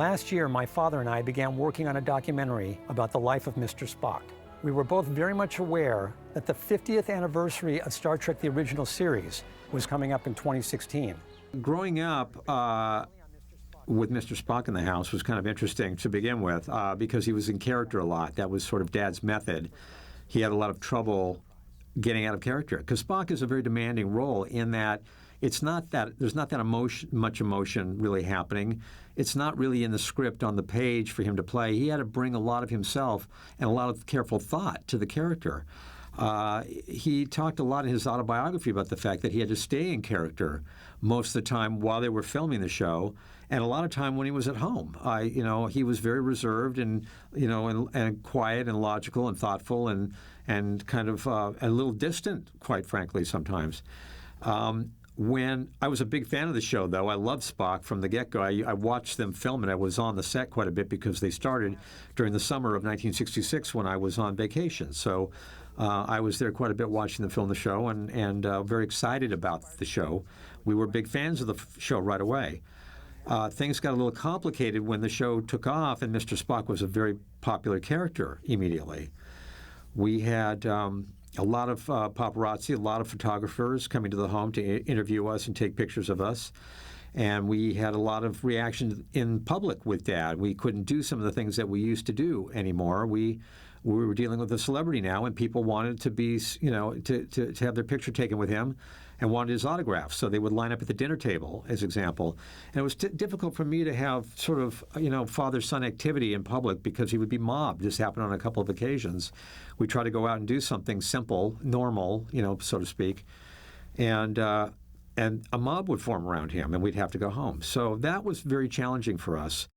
Last year, my father and I began working on a documentary about the life of Mr. Spock. We were both very much aware that the 50th anniversary of Star Trek: The Original Series was coming up in 2016. Growing up with Mr. Spock in the house was kind of interesting to begin with because he was in character a lot. That was sort of Dad's method. He had a lot of trouble getting out of character because Spock is a very demanding role in that there's not that much emotion really happening. It's not really in the script on the page for him to play. He had to bring a lot of himself and a lot of careful thought to the character. He talked a lot in his autobiography about the fact that he had to stay in character most of the time while they were filming the show, and a lot of time when he was at home. He was very reserved and and quiet and logical and thoughtful and kind of a little distant, quite frankly, sometimes. When I was a big fan of the show, though, I loved Spock from the get-go. I watched them film it. I was on the set quite a bit because they started during the summer of 1966 when I was on vacation. So I was there quite a bit watching them film the show and very excited about the show. We were big fans of the show right away. Things got a little complicated when the show took off, and Mr. Spock was a very popular character immediately. We had a lot of paparazzi, a lot of photographers coming to the home to interview us and take pictures of us. And we had a lot of reaction in public with Dad. We couldn't do some of the things that we used to do anymore. We were dealing with a celebrity now, and people wanted to be, to have their picture taken with him and wanted his autograph. So they would line up at the dinner table, as example. And it was difficult for me to have sort of, father-son activity in public because he would be mobbed. This happened on a couple of occasions. We tried to go out and do something simple, normal, so to speak. And a mob would form around him, and we'd have to go home. So that was very challenging for us.